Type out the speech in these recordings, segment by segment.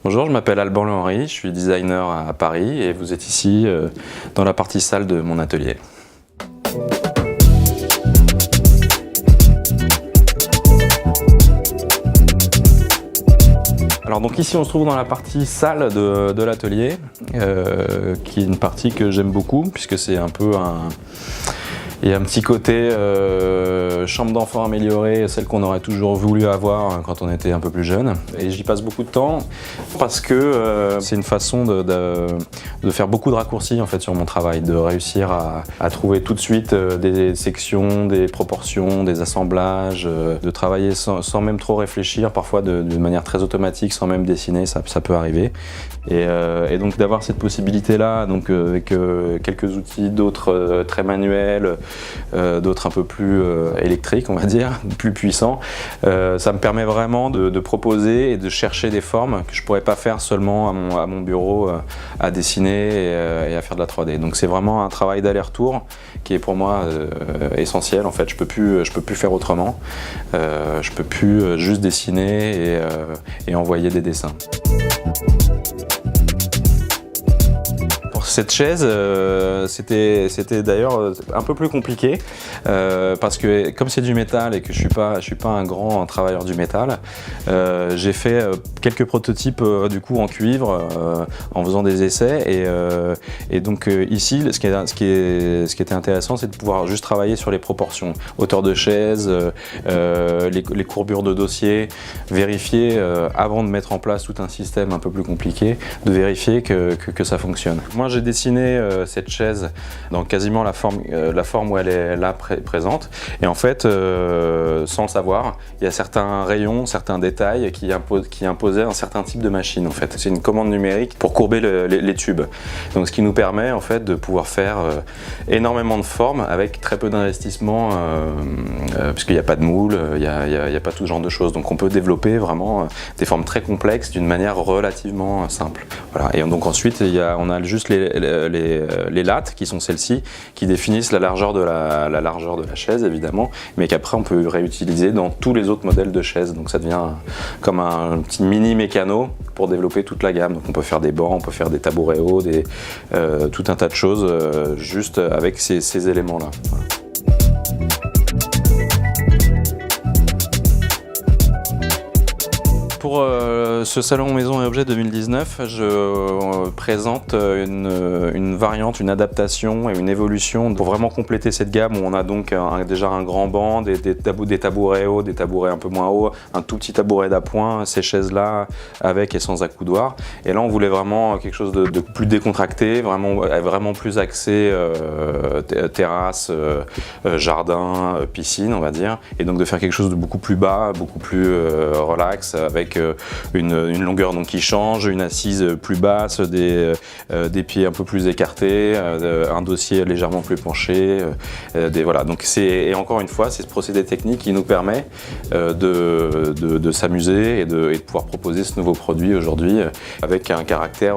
Bonjour, je m'appelle Alban Le-Henri, je suis designer à Paris et vous êtes ici dans la partie salle de mon atelier. Alors donc ici on se trouve dans la partie salle de l'atelier, qui est une partie que j'aime beaucoup puisque c'est un peu il y a un petit côté chambre d'enfant améliorée, celle qu'on aurait toujours voulu avoir quand on était un peu plus jeune. Et j'y passe beaucoup de temps parce que c'est une façon de faire beaucoup de raccourcis en fait sur mon travail, de réussir à trouver tout de suite des sections, des proportions, des assemblages, de travailler sans même trop réfléchir, parfois de manière très automatique, sans même dessiner, ça peut arriver. Et donc d'avoir cette possibilité-là, donc avec quelques outils, d'autres très manuels, d'autres un peu plus électriques, on va dire, plus puissants, ça me permet vraiment de proposer et de chercher des formes que je pourrais pas faire seulement à mon bureau à dessiner et à faire de la 3D. Donc c'est vraiment un travail d'aller-retour qui est pour moi essentiel. En fait, je peux plus faire autrement. Je peux plus juste dessiner et envoyer des dessins. Cette chaise, c'était d'ailleurs un peu plus compliqué parce que comme c'est du métal et que je suis pas un grand travailleur du métal, j'ai fait quelques prototypes du coup en cuivre en faisant des essais et donc ici ce qui était intéressant, c'est de pouvoir juste travailler sur les proportions, hauteur de chaise, les courbures de dossier, vérifier avant de mettre en place tout un système un peu plus compliqué, de vérifier que ça fonctionne. Moi j'ai dessiné cette chaise dans quasiment la forme où elle est là présente et en fait sans le savoir, il y a certains rayons, certains détails qui imposaient un certain type de machine en fait. C'est une commande numérique pour courber les tubes. Donc ce qui nous permet en fait de pouvoir faire énormément de formes avec très peu d'investissement puisqu'il n'y a pas de moule, il n'y a pas tout ce genre de choses. Donc on peut développer vraiment des formes très complexes d'une manière relativement simple. Voilà. Et donc ensuite on a juste les lattes qui sont celles-ci qui définissent la largeur de la chaise évidemment, mais qu'après on peut réutiliser dans tous les autres modèles de chaises. Donc ça devient comme un petit mini mécano pour développer toute la gamme. Donc on peut faire des bancs, on peut faire des tabourets hauts, tout un tas de choses juste avec ces éléments-là. Voilà. Pour ce salon Maison et Objets 2019, je présente une variante, une adaptation et une évolution pour vraiment compléter cette gamme où on a donc déjà un grand banc, des tabourets hauts, des tabourets un peu moins hauts, un tout petit tabouret d'appoint, ces chaises-là avec et sans accoudoir. Et là on voulait vraiment quelque chose de plus décontracté, vraiment plus axé terrasse, jardin, piscine on va dire. Et donc de faire quelque chose de beaucoup plus bas, beaucoup plus relax, avec une longueur donc qui change, une assise plus basse, des pieds un peu plus écartés, un dossier légèrement plus penché, voilà. Donc et encore une fois, c'est ce procédé technique qui nous permet de s'amuser et de pouvoir proposer ce nouveau produit aujourd'hui avec un caractère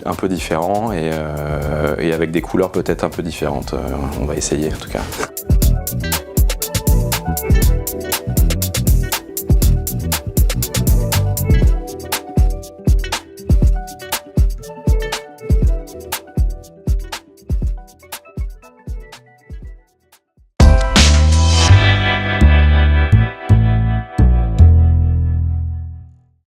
un peu différent et avec des couleurs peut-être un peu différentes. On va essayer en tout cas.